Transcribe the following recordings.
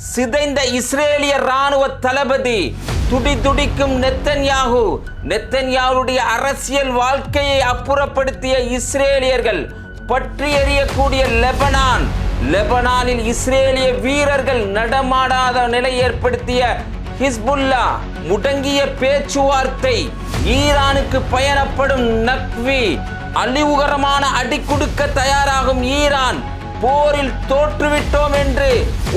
சிதைந்த இஸ்ரேலிய ராணுவ தளபதி, துடிதுடிக்கும் நெத்தன்யாவுடைய அரசியல் வாழ்க்கையை அப்புறப்படுத்திய இஸ்ரேலியர்கள், பற்றி எறியக்கூடிய லெபனானில் இஸ்ரேலிய வீரர்கள் நடமாடாத நிலை ஏற்படுத்திய ஹிஸ்புல்லா, முடங்கிய பேச்சுவார்த்தை, ஈரானுக்கு பயணப்படும் நக்வி, அழிவுகரமான அடி கொடுக்க தயாராகும் ஈரான், போரில் தோற்றுவிட்டோம் என்று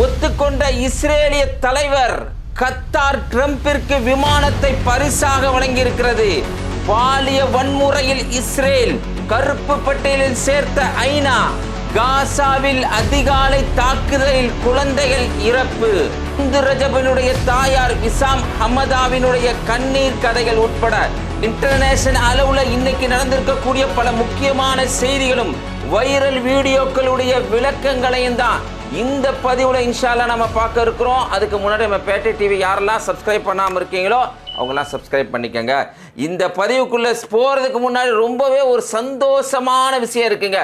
ஒத்துக்கொண்ட இஸ்ரேலிய தலைவர், கத்தார் ட்ரம்பிற்கு விமானத்தை பரிசாக வழங்கியிருக்கிறது, பாலிய வன்முறையில் இஸ்ரேல் கருப்பு பட்டியலில் சேர்த்த ஐநா, காசாவில் அதிகாலை தாக்குதலில் குழந்தைகள் இறப்பு, ரஜபனுடைய தாயார் விசாம் ஹமதாவினுடைய கண்ணீர் கதைகள் உட்பட இன்டர்நேஷனல் அளவுல இன்னைக்கு நடந்திருக்கக்கூடிய பல முக்கியமான செய்திகளும் வைரல் வீடியோக்களுடைய விளக்கங்களையும் தான் இந்த பதிவுல இன்ஷால்லா நம்ம பார்க்க இருக்கிறோம். அதுக்கு முன்னாடி நம்ம பேட்டை டிவி யாரெல்லாம் சப்ஸ்கிரைப் பண்ணாமல் இருக்கீங்களோ அவங்கெல்லாம் சப்ஸ்கிரைப் பண்ணிக்கங்க. இந்த பதிவுக்குள்ள போறதுக்கு முன்னாடி ரொம்பவே ஒரு சந்தோஷமான விஷயம் இருக்குங்க.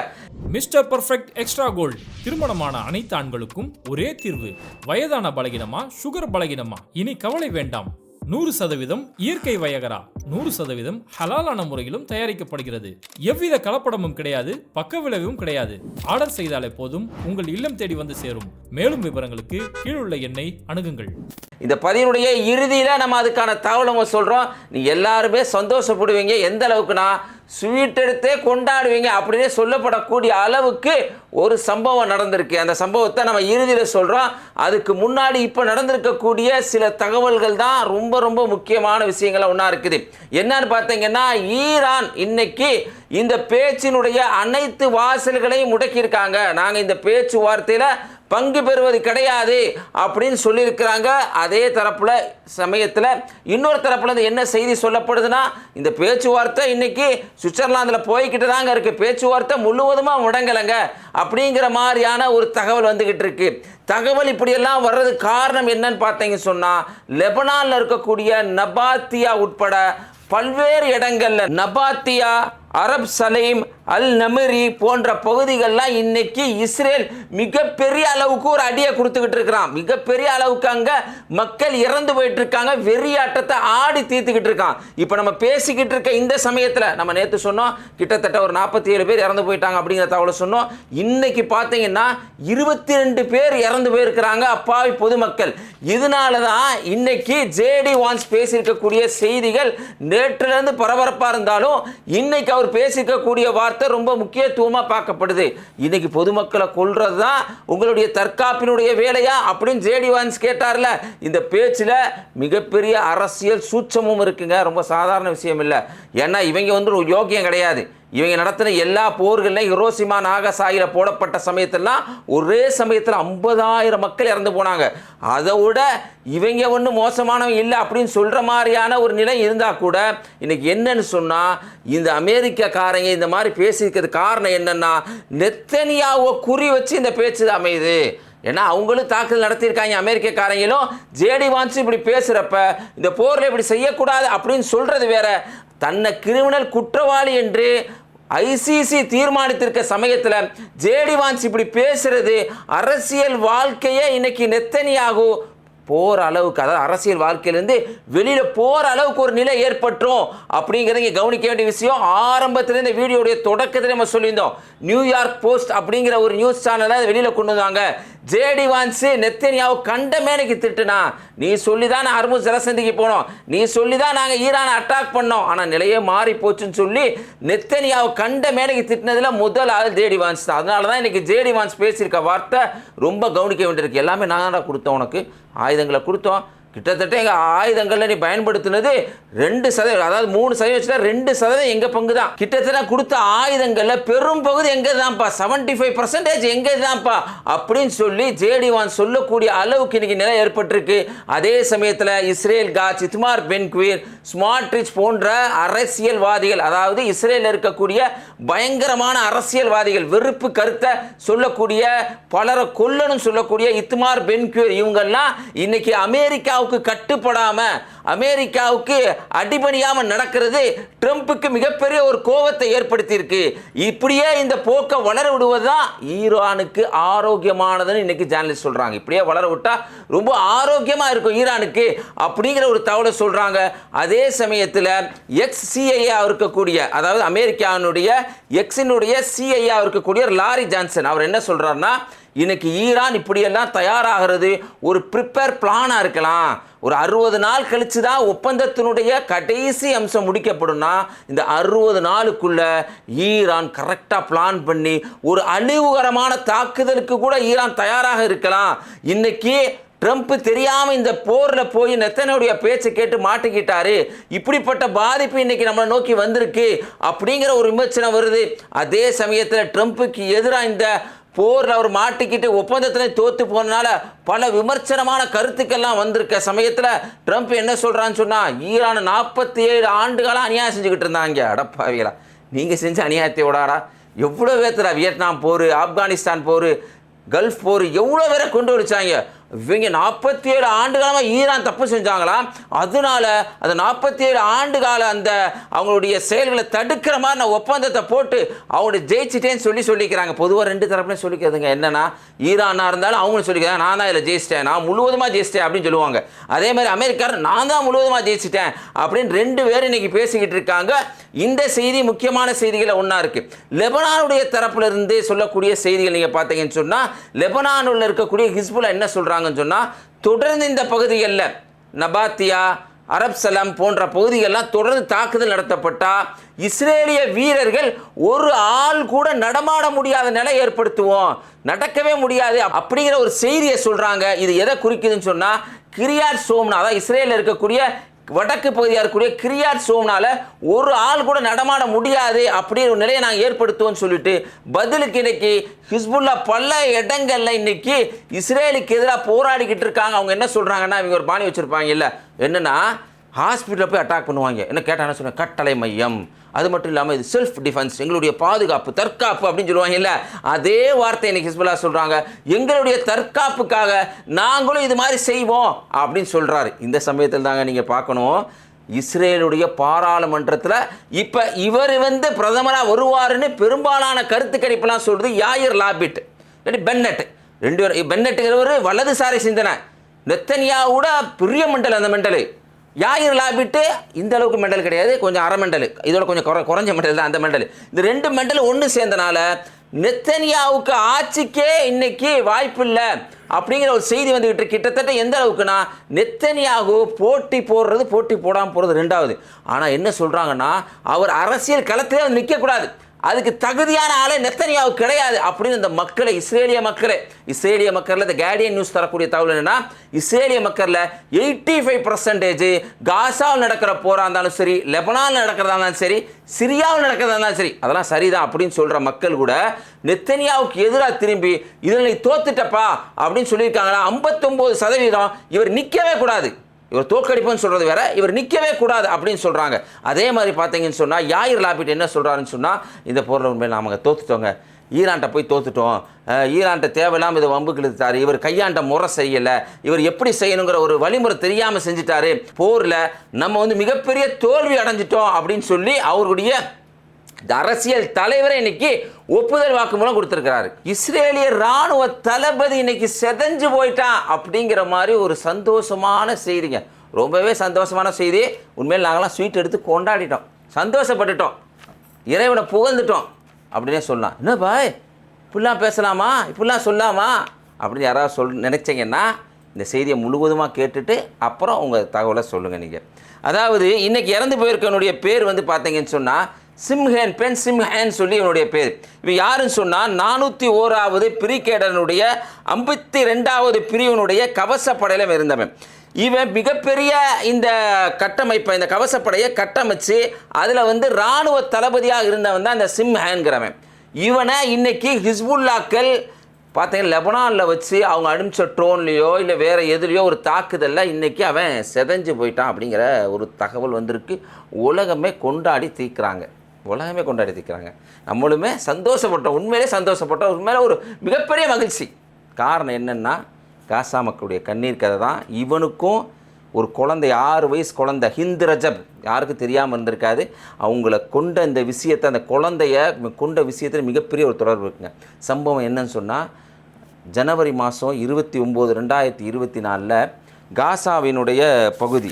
மிஸ்டர் பர்ஃபெக்ட் எக்ஸ்ட்ரா கோல்டு, திருமணமான அனைத்து ஆண்களுக்கும் ஒரே தீர்வு. வயதான பலகினமா, சுகர் பலகினமா, இனி கவலை வேண்டாம். 100% இயற்கை வயகரா, 100% ஹலாலான முறையிலும் தயாரிக்கப்படுகிறது. எவ்வித கலப்படமும் கிடையாது, பக்க விளைவும் கிடையாது. ஆர்டர் செய்தாலே போதும், உங்கள் இல்லம் தேடி வந்து சேரும். மேலும் விவரங்களுக்கு கீழுள்ள எண்ணை அணுகுங்கள். இந்த பதிவுடைய இறுதியில நம்ம அதுக்கான தகவலை சொல்றோம். நீ எல்லாருமே சந்தோஷப்படுவீங்க. எந்த அளவுக்குனா ஸ்வீட் எடுத்தே கொண்டாடுவீங்க அப்படின்னே சொல்லப்படக்கூடிய அளவுக்கு ஒரு சம்பவம் நடந்திருக்கு. அந்த சம்பவத்தை நம்ம இறுதியில் சொல்கிறோம். அதுக்கு முன்னாடி இப்போ நடந்திருக்கக்கூடிய சில தகவல்கள் தான் ரொம்ப ரொம்ப முக்கியமான விஷயங்கள்லாம் ஒன்றா இருக்குது. என்னன்னு பார்த்தீங்கன்னா, ஈரான் இன்னைக்கு இந்த பேச்சினுடைய அனைத்து வாசல்களையும் முடக்கியிருக்காங்க. நாங்கள் இந்த பேச்சுவார்த்தையில் பங்கு பெறுவது கிடையாது அப்படின்னு சொல்லியிருக்கிறாங்க. அதே தரப்புல சமயத்தில் இன்னொரு தரப்புல என்ன செய்தி சொல்லப்படுதுன்னா, இந்த பேச்சுவார்த்தை இன்னைக்கு சுவிட்சர்லாந்தில் போய்கிட்டு தாங்க இருக்கு, பேச்சுவார்த்தை முழுவதுமாக முடங்கலைங்க அப்படிங்கிற மாதிரியான ஒரு தகவல் வந்துகிட்டு இருக்கு. தகவல் இப்படியெல்லாம் வர்றது காரணம் என்னன்னு பார்த்தீங்க சொன்னா, லெபனானில் இருக்கக்கூடிய நபாத்தியா உட்பட பல்வேறு இடங்கள்ல, நபாத்தியா, அரப் சலீம், அல் நமரி போன்ற பகுதிகள்லாம் இன்னைக்கு இஸ்ரேல் மிகப்பெரிய அளவுக்கு ஒரு அடியை கொடுத்துக்கிட்டு இருக்கிறான். மிகப்பெரிய அளவுக்கு அங்கே மக்கள் இறந்து போயிட்டு இருக்காங்க. வெறியாட்டத்தை ஆடி தீர்த்துக்கிட்டு இருக்கான். இப்போ நம்ம பேசிக்கிட்டு இருக்க இந்த சமயத்தில் நம்ம நேற்று சொன்னோம், கிட்டத்தட்ட ஒரு 47 பேர் இறந்து போயிட்டாங்க அப்படிங்கிற தகவலை சொன்னோம். இன்னைக்கு பார்த்தீங்கன்னா 22 பேர் இறந்து போயிருக்கிறாங்க அப்பாவி பொதுமக்கள். இதனால தான் இன்னைக்கு ஜேடி வான்ஸ் பேசியிருக்கக்கூடிய செய்திகள் நேற்றிலிருந்து பரபரப்பாக இருந்தாலும் இன்னைக்கு அவர் பேசிக்கக்கூடிய வார்த்தை ரொம்ப முக்கியத்துவமாக பார்க்கப்படுது. இன்னைக்கு பொதுமக்களை கொல்றது தான் உங்களுடைய தற்காப்பினுடைய வேலையா அப்படின்னு ஜேடி வான்ஸ் கேட்டார்ல. இந்த பேச்சில் மிகப்பெரிய அரசியல் சூட்சமும் இருக்குங்க. ரொம்ப சாதாரண விஷயம் இல்லை. ஏன்னா இவங்க ஒரு யோக்கியம் கிடையாது. இவங்க நடத்தின எல்லா போர்கள்லையும் ஹிரோஷிமா நாகசாகில போடப்பட்ட சமயத்திலாம் ஒரே சமயத்தில் 50,000 மக்கள் இறந்து போனாங்க. அதை விட இவங்க ஒன்றும் மோசமானவங்க இல்லை அப்படின்னு சொல்கிற மாதிரியான ஒரு நிலை இருந்தால் கூட இன்னைக்கு என்னன்னு சொன்னால், இந்த அமெரிக்காக்காரங்க இந்த மாதிரி பேசியிருக்கிறது காரணம் என்னென்னா, நெத்தனியாவை குறி வச்சு இந்த பேச்சு அமையுது. ஏன்னா அவங்களும் தாக்குதல் நடத்தியிருக்காங்க. அமெரிக்காக்காரங்களும் ஜேடி வான்ஸ் இப்படி பேசுகிறப்ப இந்த போரில் இப்படி செய்யக்கூடாது அப்படின்னு சொல்கிறது வேற, தன்னை கிரிமினல் குற்றவாளி என்று ஐசிசி தீர்மானித்திருக்க சமயத்தில் ஜேடி வான்ஸ் இப்படி பேசுறது அரசியல் வாழ்க்கையே இன்னைக்கு நெத்தனியாகு போகிற அளவுக்கு, அதாவது அரசியல் வாழ்க்கையிலேருந்து வெளியில் போகிற அளவுக்கு ஒரு நிலை ஏற்பட்டுரும் அப்படிங்கிறத இங்கே கவனிக்க வேண்டிய விஷயம். ஆரம்பத்தில் இந்த வீடியோடைய தொடக்கத்தில் நம்ம சொல்லியிருந்தோம், நியூயார்க் போஸ்ட் அப்படிங்கிற ஒரு நியூஸ் சேனலை வெளியில் கொண்டு வந்தாங்க. ஜேடி வான்ஸ் நெத்தனியாவை கண்ட மேனைக்கு திட்டுனா, நீ சொல்லி தான் நான் ஹர்முஸ் ஜலசந்திக்கு போனோம், நீ சொல்லி தான் நாங்கள் ஈரானை அட்டாக் பண்ணோம், ஆனால் நிலையே மாறி போச்சுன்னு சொல்லி நெத்தனியாவை கண்ட மேனைக்கு திட்டினதில் முதல் ஆள் ஜேடி வான்ஸ் தான். அதனால தான் இன்னைக்கு ஜேடி வான்ஸ் பேசியிருக்க வார்த்தை ரொம்ப கவனிக்க வேண்டியிருக்கு. எல்லாமே நாங்கள் தான் கொடுத்தோம், உனக்கு ஆயுதங்களை கொடுத்தோம், கிட்டத்தட்ட எங்கள் ஆயுதங்களில் நீ பயன்படுத்தினது 2%, அதாவது 3% வச்சுட்டா 2% எங்கள் பங்கு தான். கிட்டத்தட்ட கொடுத்த ஆயுதங்களில் பெரும் பகுதி எங்கே தான்ப்பா, 75% எங்கே தான்ப்பா அப்படின்னு சொல்லி ஜேடி வான்ஸ் சொல்லக்கூடிய அளவுக்கு இன்னைக்கு நிலை ஏற்பட்டிருக்கு. அதே சமயத்தில் இஸ்ரேல் காட்ச், இத்மார் பென் குவீர், ஸ்மார்ட்ரிச் போன்ற அரசியல்வாதிகள், அதாவது இஸ்ரேலில் இருக்கக்கூடிய பயங்கரமான அரசியல்வாதிகள், வெறுப்பு கருத்தை சொல்லக்கூடிய, பலரை கொல்லணும் சொல்லக்கூடிய இத்மார் பென் குவீர், இவங்கெல்லாம் இன்னைக்கு அமெரிக்கா அமெரிக்காவுக்கு கட்டுப்படாம அமெரிக்காவுக்கு அடிபணியாம நடக்கிறது ட்ரம்ப்புக்கு மிகப்பெரிய ஒரு கோபத்தை ஏற்படுத்தியிருக்கு. இப்படியே இந்த போக்கை வளர விடுவதுதான் ஈரானுக்கு ஆரோக்கியமானதுன்னு இன்னைக்கு ஜேர்னலிஸ்ட் சொல்றாங்க. இப்படியே வளர விட்டா ரொம்ப ஆரோக்கியமா இருக்கும் ஈரானுக்கு அப்படிங்கிற ஒரு தகவலை சொல்றாங்க. அதே சமயத்தில் எக்ஸ்-சிஐஏ இருக்கக்கூடிய, அதாவது அமெரிக்காவுடைய எக்ஸினுடைய சிஐஏ இருக்கக்கூடிய லாரி ஜான்சன் அவர் என்ன சொல்றாருன்னா, இன்னைக்கு ஈரான் இப்படியெல்லாம் தயாராகிறது ஒரு ப்ரிப்பேர் பிளானாக இருக்கலாம். ஒரு 60 நாள் கழிச்சு தான் ஒப்பந்தத்தினுடைய கடைசி அம்சம் முடிக்கப்படும்னா இந்த 60 நாளுக்குள்ள ஈரான் கரெக்டாக பிளான் பண்ணி ஒரு அழிவுகரமான தாக்குதலுக்கு கூட ஈரான் தயாராக இருக்கலாம். இன்னைக்கு ட்ரம்ப் தெரியாம இந்த போர்ல போய் நெத்தனுடைய பேச்சை கேட்டு மாட்டிக்கிட்டாரு. இப்படிப்பட்ட பாதிப்பு இன்னைக்கு நம்மளை நோக்கி வந்திருக்கு அப்படிங்கிற ஒரு விமர்சனம் வருது. அதே சமயத்தில் ட்ரம்ப்புக்கு எதிராக இந்த போரில் அவர் மாட்டிக்கிட்டு ஒப்பந்தத்தில் தோத்து போனனால பல விமர்சனமான கருத்துக்கள்லாம் வந்திருக்க சமயத்தில் ட்ரம்ப் என்ன சொல்கிறான்னு சொன்னால், ஈரான் 47 ஆண்டுகளாக அநியாயம் செஞ்சுக்கிட்டு இருந்தாங்க. அடப்பாவிகளா, நீங்கள் செஞ்ச அநியாயத்தை விடாடா, எவ்வளோ பேர்த்துல வியட்நாம் போர், ஆப்கானிஸ்தான் போர், கல்ஃப் போர் எவ்வளோ பேரை கொண்டு வச்சாங்க. இவங்க 47 ஆண்டுகாலமாக ஈரான் தப்பு செஞ்சாங்களாம். அதனால அந்த 47 ஆண்டு கால அந்த அவங்களுடைய செயல்களை தடுக்கிற மாதிரி நான் ஒப்பந்தத்தை போட்டு அவங்களுடைய ஜெயிச்சிட்டேன்னு சொல்லிக்கிறாங்க. பொதுவாக 2 தரப்புலையும் சொல்லிக்கிறதுங்க. என்னன்னா, ஈரானா இருந்தாலும் அவங்களும் சொல்லிக்கிறாங்க, நான் தான் இதில் ஜெயிச்சிட்டேன், நான் முழுவதுமாக ஜெயிச்சிட்டேன் அப்படின்னு சொல்லுவாங்க. அதே மாதிரி அமெரிக்காரர் நான் தான் முழுவதுமாக ஜெயிச்சிட்டேன் அப்படின்னு 2 பேர் இன்னைக்கு பேசிக்கிட்டு இருக்காங்க. இந்த செய்தி முக்கியமான செய்திகளை ஒன்றா இருக்கு. லெபனானுடைய தரப்புல இருந்து சொல்லக்கூடிய செய்திகள் நீங்கள் பார்த்தீங்கன்னு சொன்னால், லெபனானில் இருக்கக்கூடிய ஹிஸ்புல்லா என்ன சொல்கிறாங்க சொன்னா, தொடர்ந்து இந்த பகுதிகளில் நபாத்தியா, அரப் சலாம் போன்ற பகுதிகளெல்லாம் தொடர்ந்து தாக்குதல் நடத்தப்பட்டா இஸ்ரேலிய வீரர்கள் ஒரு ஆள் கூட நடமாட முடியாத நிலை ஏற்படுத்துவோம், நடக்கவே முடியாது அப்படிங்கிற ஒரு செய்தியை சொல்றாங்க. இது எதை குறிக்குதுன்னு சொன்னா, கிரியாட் சோம்னா, அதாவது இஸ்ரேலில் இருக்கக்கூடிய வடக்கு பகுதியாக இருக்கக்கூடிய கிரியாட் சோம்னால ஒரு ஆள் கூட நடமாட முடியாது அப்படிங்கிற ஒரு நிலையை நாங்கள் ஏற்படுத்துவோம்னு சொல்லிட்டு பதிலுக்கு இன்னைக்கு ஹிஸ்புல்லா பல இடங்கள்ல இன்னைக்கு இஸ்ரேலுக்கு எதிராக போராடிக்கிட்டு இருக்காங்க. அவங்க என்ன சொல்றாங்கன்னா, இவங்க ஒரு பாணி வச்சிருப்பாங்க இல்லை, என்னன்னா ஹாஸ்பிட்டலில் போய் அட்டாக் பண்ணுவாங்க. என்ன கேட்டாங்கன்னா சொன்ன கட்டளை மையம், அது மட்டும் இல்லாமல் இது செல்ஃப் டிஃபென்ஸ், எங்களுடைய பாதுகாப்பு, தற்காப்பு அப்படின்னு சொல்லுவாங்க இல்லை, அதே வார்த்தை இன்னைக்கு ஹிஸ்புல்லா சொல்கிறாங்க. எங்களுடைய தற்காப்புக்காக நாங்களும் இது மாதிரி செய்வோம் அப்படின்னு சொல்கிறாரு. இந்த சமயத்தில் தாங்க நீங்கள் பார்க்கணும், இஸ்ரேலுடைய பாராளுமன்றத்தில் இப்போ இவர் பிரதமராக வருவாருன்னு பெரும்பாலான கருத்து கணிப்பெல்லாம் சொல்கிறது யாயிர் லாபிட், இல்லாட்டி பென்னட். 2 பேர். பென்னட்டுங்கிறவர் வலதுசாரி சிந்தனை, நெத்தனியாவோட பெரிய மெண்டல். அந்த மெண்டலு யாயிர் லாபிட்டு இந்த அளவுக்கு மெண்டல் கிடையாது, கொஞ்சம் அரை மெண்டல், இதோட கொஞ்சம் குறைஞ்ச மெண்டல் தான் அந்த மெண்டல். இந்த 2 மெண்டல் ஒன்று சேர்ந்தனால நெத்தனியாவுக்கு ஆட்சிக்கே இன்னைக்கு வாய்ப்பு இல்லை அப்படிங்கிற ஒரு செய்தி வந்துகிட்டு கிட்டத்தட்ட எந்த அளவுக்குன்னா, நெத்தனியாகு போட்டி போடாமல் போகிறது 2வது. ஆனால் என்ன சொல்கிறாங்கன்னா, அவர் அரசியல் களத்திலே நிற்கக்கூடாது, அதுக்கு தகுதியான ஆளே நெத்தனியாவு கிடையாது அப்படின்னு இந்த மக்களை, இஸ்ரேலிய மக்களில் இந்த கேர்டியன் நியூஸ் தரக்கூடிய தகவல் என்னன்னா, இஸ்ரேலிய மக்களில் 85% காசாவில் நடக்கிற போராக இருந்தாலும் சரி, லெபனானில் நடக்கிறதா இருந்தாலும் சரி, சிரியாவில் நடக்கிறதா இருந்தாலும் சரி, அதெல்லாம் சரிதான் அப்படின்னு சொல்கிற மக்கள் கூட நெத்தனியாவுக்கு எதிராக திரும்பி இதில் நீ தோத்துட்டப்பா அப்படின்னு சொல்லியிருக்காங்கன்னா 59% இவர் நிற்கவே கூடாது, இவர் தோற்கடிப்புன்னு சொல்கிறது வேற, இவர் நிற்கவே கூடாது அப்படின்னு சொல்கிறாங்க. அதே மாதிரி பார்த்தீங்கன்னு சொன்னால், யாயிர் லாபிட் என்ன சொல்கிறாருன்னு சொன்னால், இந்த போரில் உண்மையில் நாம தோத்துட்டோங்க, ஈரான்கிட்ட போய் தோத்துட்டோம், ஈரான்கிட்ட தேவையில்லாமல் இது வம்புக்கு இழுத்தாரு, இவர் கையாண்ட முறை செய்யலை, இவர் எப்படி செய்யணுங்கிற ஒரு வழிமுறை தெரியாமல் செஞ்சுட்டாரு, போரில் நம்ம மிகப்பெரிய தோல்வி அடைஞ்சிட்டோம் அப்படின்னு சொல்லி அவருடைய அரசியல் தலைவரை இன்னைக்கு ஒப்புதல் வாக்குமூலம் கொடுத்திருக்கிறாரு. இஸ்ரேலிய ராணுவ தளபதி இன்னைக்கு செதஞ்சு போயிட்டான் அப்படிங்கிற மாதிரி ஒரு சந்தோஷமான செய்திங்க, ரொம்பவே சந்தோஷமான செய்தி. உண்மையில் நாங்களாம் ஸ்வீட் எடுத்து கொண்டாடிட்டோம், சந்தோஷப்பட்டுட்டோம், இறைவனை புகழ்ந்துட்டோம் அப்படின்னே சொல்லலாம். என்ன பாய் இப்படிலாம் பேசலாமா, இப்படிலாம் சொல்லாமா அப்படின்னு யாராவது நினைச்சிங்கன்னா இந்த செய்தியை முழுவதுமாக கேட்டுட்டு அப்புறம் உங்கள் தகவலை சொல்லுங்கள். நீங்கள் அதாவது இன்னைக்கு இறந்து போயிருக்கனுடைய பேர் பார்த்தீங்கன்னு சொன்னால் சிம்ஹேன், பெண் சிம்ஹேன் சொல்லி இவனுடைய பேர். இவன் யாருன்னு சொன்னால் 401வது பிரிகேடனுடைய 52வது பிரிவினுடைய கவசப்படையில் இருந்தவன். இவன் மிகப்பெரிய இந்த கட்டமைப்பை, இந்த கவசப்படையை கட்டமைச்சு அதில் இராணுவ தளபதியாக இருந்தவன் தான் இந்த சிம்ஹேன்கிறவன். இவனை இன்னைக்கு ஹிஸ்புல்லாக்கள் பார்த்தீங்கன்னா லெபனானில் வச்சு அவங்க அனுப்பிச்ச ட்ரோன்லேயோ இல்லை வேறு எதுலேயோ ஒரு தாக்குதலில் இன்றைக்கி அவன் செதஞ்சு போயிட்டான் அப்படிங்கிற ஒரு தகவல் வந்திருக்கு. உலகமே கொண்டாடி தீர்க்குறாங்க. நம்மளுமே சந்தோஷப்பட்டோம், உண்மையிலே சந்தோஷப்பட்டோம், உண்மையிலே ஒரு மிகப்பெரிய மகிழ்ச்சி. காரணம் என்னென்னா, காசா மக்களுடைய கண்ணீர் கதை தான் இவனுக்கும் ஒரு குழந்தை 6 வயசு குழந்தை ஹிந்த் ரஜப், யாருக்கும் தெரியாமல் இருந்திருக்காது. அவங்கள கொண்ட இந்த விஷயத்தை, அந்த குழந்தைய கொண்ட விஷயத்தில் மிகப்பெரிய ஒரு தொடர்பு இருக்குங்க. சம்பவம் என்னன்னு சொன்னால், ஜனவரி மாதம் 29, 2024 காசாவினுடைய பகுதி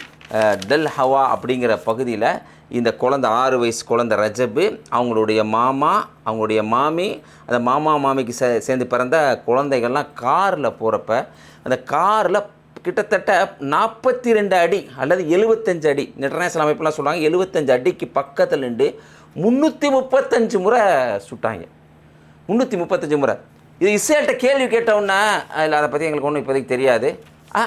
டெல் ஹவா அப்படிங்கிற பகுதியில் இந்த குழந்தை 6 வயசு குழந்தை ரஜபு, அவங்களுடைய மாமா, அவங்களுடைய மாமி, அந்த மாமா மாமிக்கு சேர்ந்து பிறந்த குழந்தைகள்லாம் காரில் போகிறப்ப, அந்த காரில் கிட்டத்தட்ட 42 அடி அல்லது 75 அடி, இன்டர்நேஷனல் அமைப்புலாம் சொல்கிறாங்க 75 அடிக்கு பக்கத்தில் நின்று 335 முறை சுட்டாங்க. 335 முறை. இது இஸ்ரேல்கிட்ட கேள்வி கேட்டவுடனே, இல்லை அதை பற்றி எங்களுக்கு ஒன்றும் இப்போதைக்கு தெரியாது,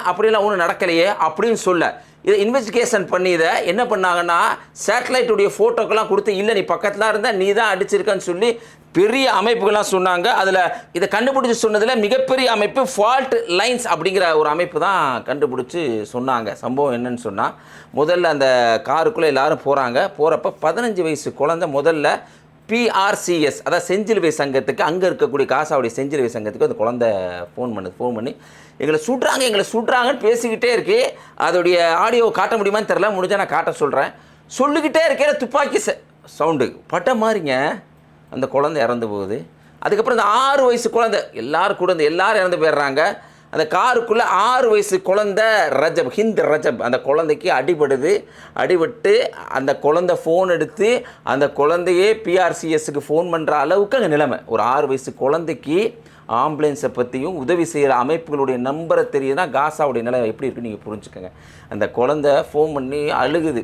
அப்படிலாம் ஒன்றும் நடக்கலையே அப்படின்னு சொல்ல, இதை இன்வெஸ்டிகேஷன் பண்ணி இதை என்ன பண்ணாங்கன்னா, சேட்டலைட்டுடைய ஃபோட்டோக்கெல்லாம் கொடுத்து, இல்லை நீ பக்கத்தில் இருந்தால் நீ தான் அடிச்சிருக்கன்னு சொல்லி பெரிய அமைப்புகள்லாம் சொன்னாங்க. அதில் இதை கண்டுபிடிச்சி சொன்னதில் மிகப்பெரிய அமைப்பு ஃபால்ட் லைன்ஸ் அப்படிங்கிற ஒரு அமைப்பு தான் கண்டுபிடிச்சி சொன்னாங்க. சம்பவம் என்னன்னு சொன்னால், முதல்ல அந்த காருக்குள்ளே எல்லோரும் போகிறப்ப 15 வயசு குழந்தை முதல்ல PRCS, அதாவது செஞ்சிலுவை சங்கத்துக்கு, அங்கே இருக்கக்கூடிய காசாவுடைய செஞ்சிலுவை சங்கத்துக்கு அந்த குழந்தை ஃபோன் பண்ணி எங்களை சுட்றாங்கன்னு பேசிக்கிட்டே இருக்கு. அதோடைய ஆடியோ காட்ட முடியுமான்னு தெரில, முடிஞ்சால் நான் காட்ட சொல்கிறேன். சொல்லிக்கிட்டே இருக்கேன், துப்பாக்கி சவுண்டு பட்ட மாதிரிங்க அந்த குழந்தை இறந்து போகுது. அதுக்கப்புறம் இந்த 6 வயசு குழந்தை எல்லாரும் இறந்து போயிடுறாங்க. அந்த காருக்குள்ளே 6 வயசு குழந்தை ரஜப், ஹிந்த் ரஜப், அந்த குழந்தைக்கு அடிபட்டு அந்த குழந்தை ஃபோன் எடுத்து அந்த குழந்தையே PRCSக்கு ஃபோன் பண்ணுற அளவுக்கு அங்கே நிலைமை. ஒரு 6 வயசு குழந்தைக்கு ஆம்புலன்ஸை பற்றியும் உதவி செய்கிற அமைப்புகளுடைய நம்பரை தெரியுதுன்னா காசாவுடைய நிலை எப்படி இருக்குன்னு நீங்கள் புரிஞ்சுக்கோங்க. அந்த குழந்தை ஃபோன் பண்ணி அழுகுது,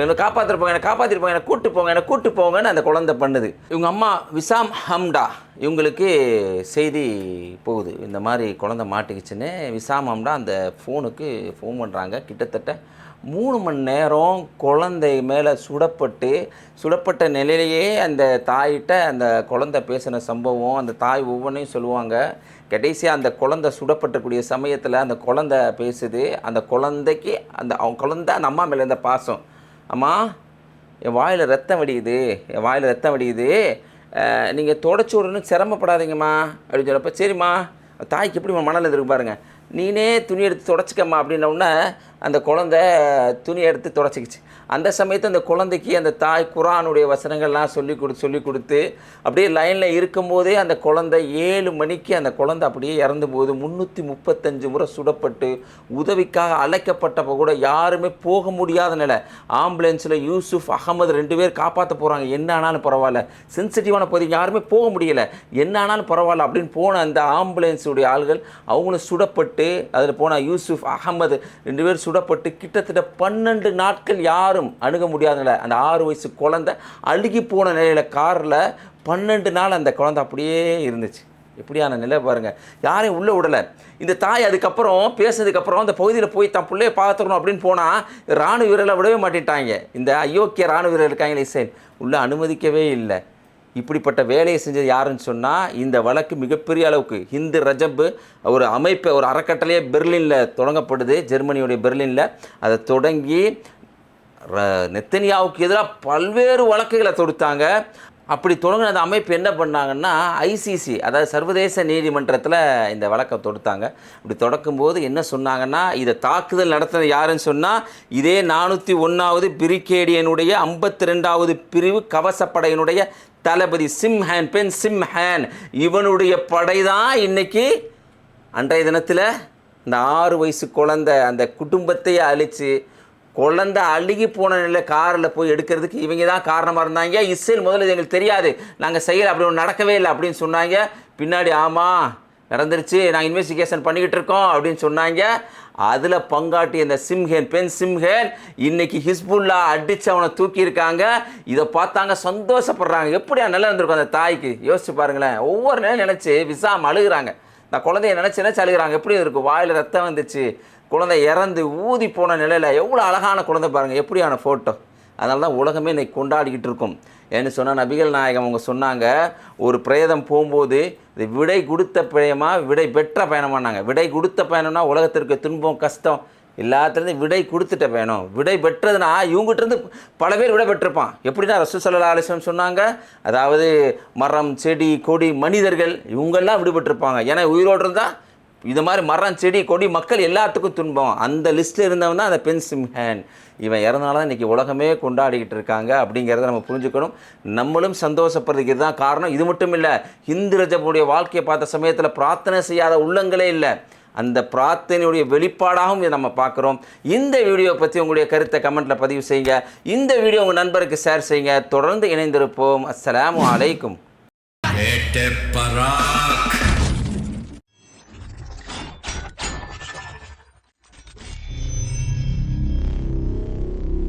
என்னை காப்பாற்றிருப்பாங்க, என்னை கூப்பிட்டு போங்கன்னு அந்த குழந்தை பண்ணுது. இவங்க அம்மா விசாம் ஹம்டா, இவங்களுக்கு செய்தி போகுது, இந்த மாதிரி குழந்தை மாட்டிக்கிச்சுன்னு. விசாம் ஹம்டா அந்த ஃபோனுக்கு ஃபோன் பண்ணுறாங்க. கிட்டத்தட்ட 3 மணி நேரம் குழந்தை மேலே சுடப்பட்ட நிலையிலேயே அந்த தாயிட்ட அந்த குழந்தை பேசின சம்பவம், அந்த தாய் ஒவ்வொன்றையும் சொல்லுவாங்க. கடைசியாக அந்த குழந்தை சுடப்பட்டக்கூடிய சமயத்தில் அந்த குழந்தை பேசுது. அந்த குழந்தைக்கு அவங்க குழந்தை அந்த அம்மா மேலே இருந்த பாசம், அம்மா என் வாயில் ரத்தம் வடியுது, நீங்கள் தொடச்சி விடணும்னு சிரமப்படாதீங்கம்மா அப்படின்னு சொல்லப்போ, சரிம்மா. தாய்க்கு எப்படி மணல் இருக்கு பாருங்கள், நீனே துணி எடுத்து தொடச்சிக்கம்மா அப்படின்னோடனே அந்த குழந்தை துணி எடுத்து தொடச்சிக்கிச்சு. அந்த சமயத்தில் அந்த குழந்தைக்கு அந்த தாய் குரானுடைய வசனங்கள்லாம் சொல்லி கொடுத்து அப்படியே லைனில் இருக்கும்போதே அந்த குழந்தை 7 மணிக்கு அந்த குழந்தை அப்படியே இறந்து போகுது. 335 முறை சுடப்பட்டு உதவிக்காக அழைக்கப்பட்டப்போ கூட யாருமே போக முடியாத நிலை. ஆம்புலன்ஸில் யூசுஃப், அகமது 2 பேர் காப்பாற்ற போகிறாங்க, என்ன ஆனாலும் பரவாயில்ல, சென்சிட்டிவான பகுதி யாருமே போக முடியலை, என்ன ஆனாலும் பரவாயில்ல அப்படின்னு போன அந்த ஆம்புலன்ஸுடைய ஆள்கள் அவங்களும் சுடப்பட்டு, அதில் போன யூசுஃப், அகமது 2 பேர் சுடப்பட்டு கிட்டத்தட்ட 12 நாட்கள் யாரும் அணுக முடியாத நிலை. அந்த 6 வயசு குழந்தை அழுகி போன நிலையில் காரில் 12 நாள் அந்த குழந்தை அப்படியே இருந்துச்சு. எப்படியான நிலை பாருங்கள், யாரையும் உள்ளே விடலை. இந்த தாய் அதுக்கப்புறம் பேசுனதுக்கப்புறம் அந்த பகுதியில் போய் தன் பிள்ளையை பார்த்துக்கணும் அப்படின்னு போனால் இராணுவ வீரர்களை விடவே மாட்டிட்டாங்க. இந்த அயோக்கிய இராணுவ வீரர் இருக்காங்களே இஸ்ரேல், உள்ளே அனுமதிக்கவே இல்லை. இப்படிப்பட்ட வேலையை செஞ்சது யாருன்னு சொன்னால், இந்த வழக்கு மிகப்பெரிய அளவுக்கு ஹிந்து ரஜப் ஒரு அமைப்பை, ஒரு அறக்கட்டளையே பெர்லினில் தொடங்கப்படுது, ஜெர்மனியுடைய பெர்லினில். அதை தொடங்கி நெத்தனியாவுக்கு எதிராக பல்வேறு வழக்குகளை தொடுத்தாங்க. அப்படி தொடங்கின அந்த அமைப்பு என்ன பண்ணாங்கன்னா, ICC, அதாவது சர்வதேச நீதிமன்றத்தில் இந்த வழக்கை தொடுத்தாங்க. இப்படி தொடக்கும்போது என்ன சொன்னாங்கன்னா, இதை தாக்குதல் நடத்தினது யாருன்னு சொன்னால், இதே 401வது பிரிகேடியனுடைய 52வது பிரிவு கவசப்படையினுடைய தளபதி சிம்ஹான், பென் சிம்ஹான், இவனுடைய படை தான் இன்றைக்கி அன்றைய தினத்தில் இந்த 6 வயசு குழந்தை அந்த குடும்பத்தையே அழித்து, குழந்தை அழுகி போன நிலையில் காரில் போய் எடுக்கிறதுக்கு இவங்க தான் காரணமாக இருந்தாங்க. இஸ்ரேல் முதல்ல எங்களுக்கு தெரியாது, நாங்கள் செய்யலை, அப்படி ஒன்று நடக்கவே இல்லை அப்படின்னு சொன்னாங்க. பின்னாடி ஆமாம் நடந்துருச்சு, நாங்கள் இன்வெஸ்டிகேஷன் பண்ணிக்கிட்டு இருக்கோம் அப்படின்னு சொன்னாங்க. அதில் பங்காட்டி இந்த சிம்ஹேன், பென் சிம்ஹேன், இன்றைக்கி ஹிஸ்புல்லா அடித்து அவனை தூக்கியிருக்காங்க. இதை பார்த்தாங்க, சந்தோஷப்படுறாங்க. எப்படியா நல்லா இருந்திருக்கும் அந்த தாய்க்கு, யோசிச்சு பாருங்களேன். ஒவ்வொரு நேரம் நினச்சி விசாம் அழுகிறாங்க, நான் குழந்தைய நினச்சி அழுகிறாங்க. எப்படி இருக்கும், வாயில் ரத்தம் வந்துச்சு, குழந்தை இறந்து ஊதி போன நிலையில் எவ்வளோ அழகான குழந்தை பாருங்கள், எப்படியான ஃபோட்டோ. அதனால தான் உலகமே இன்றைக்கி கொண்டாடிக்கிட்டு இருக்கும். ஏன்னு சொன்னால், நபிகள் நாயகம் அவங்க சொன்னாங்க, ஒரு பிரேதம் போகும்போது இது விடை கொடுத்த பயணமா விடை பெற்ற பயணமானாங்க. விடை கொடுத்த பயணம்னா உலகத்திற்கு துன்பம் கஷ்டம் எல்லாத்துலேருந்து விடை கொடுத்துட்ட பயணம். விடை பெற்றதுன்னா இவங்ககிட்டருந்து பல பேர் விடை பெற்றிருப்பான். எப்படின்னா ரசூல் ஸல்லல்லாஹு அலைஹி வஸல்லம் சொன்னாங்க, அதாவது மரம், செடி, கொடி, மனிதர்கள் இவங்கெல்லாம் விடுபட்டிருப்பாங்க. ஏன்னா உயிரோடு இருந்தால் இது மாதிரி மரம் செடி கொடி மக்கள் எல்லாத்துக்கும் துன்பம். அந்த லிஸ்ட்டில் இருந்தவன் தான் அந்த பென் சிம்ஹன். இவன் இறந்தனால தான் இன்றைக்கி உலகமே கொண்டாடிக்கிட்டு இருக்காங்க அப்படிங்கிறத நம்ம புரிஞ்சுக்கணும். நம்மளும் சந்தோஷப்படுறதுக்கு இதுதான் காரணம். இது மட்டும் இல்லை, ஹிந்து ரஜபுடைய வாழ்க்கையை பார்த்த சமயத்தில் பிரார்த்தனை செய்யாத உள்ளங்களே இல்லை. அந்த பிரார்த்தனையுடைய வெளிப்பாடாகவும் இதை நம்ம பார்க்குறோம். இந்த வீடியோ பற்றி உங்களுடைய கருத்தை கமெண்ட்டில் பதிவு செய்யுங்க. இந்த வீடியோ உங்கள் நண்பருக்கு ஷேர் செய்யுங்க. தொடர்ந்து இணைந்திருப்போம். அஸ்ஸலாமு அலைக்கும்.